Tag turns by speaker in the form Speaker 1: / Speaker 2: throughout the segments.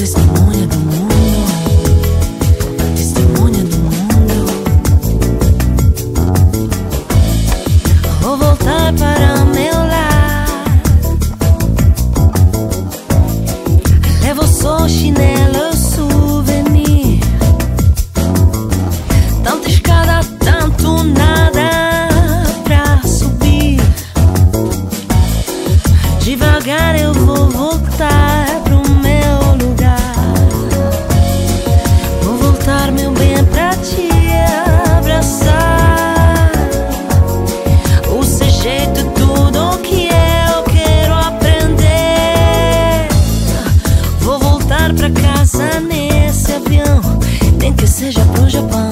Speaker 1: testemunha do mundo, testemunha do mundo. Vou voltar para meu lar. Levo só chinelo, souvenir. Tanta escada, tanto nada pra subir. Devagar eu vou voltar pro meu lugar. Vou voltar, meu bem, pra te abraçar. O seu jeito é tudo que eu quero aprender. Vou voltar pra casa nesse avião, nem que seja pro Japão.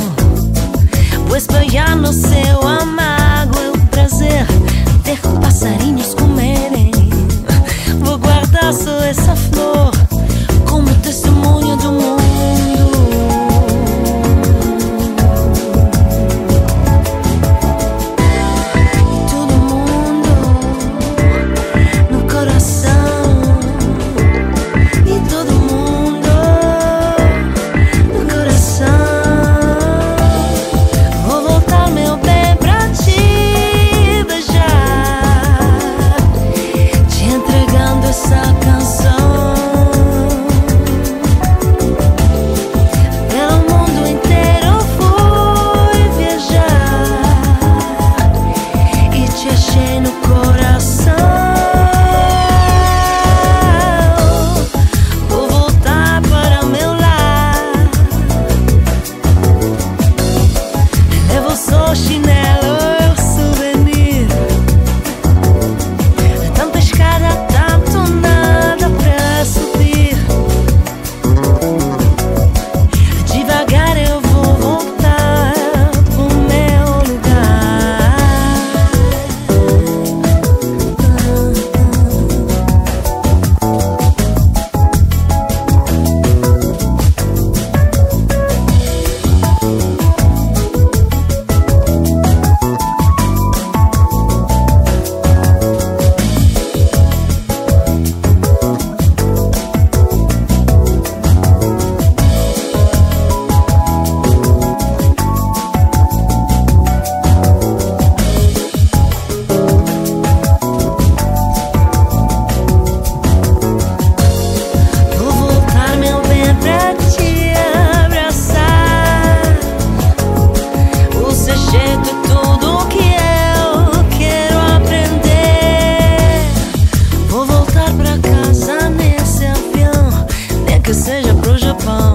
Speaker 1: Vou espalhar no céu amargo é o prazer ter passarinhos comerem. Vou guardar só essa flor como testemunha do mundo. E todo mundo no coração. E todo mundo no coração. Vou voltar, meu bem, pra te beijar, te entregando essa canção. Pelo mundo inteiro fui viajar e te achei no coração. Vou voltar para meu lar. Levo só chinelo, souvenir. Tanta escada, tanto nada pra subir. Devagar eu vou voltar pro meu lugar. Vou voltar, meu bem, pra te abraçar. O seu jeito é tudo que eu quero aprender. Vou voltar pra casa nesse avião, nem que seja pro Japão.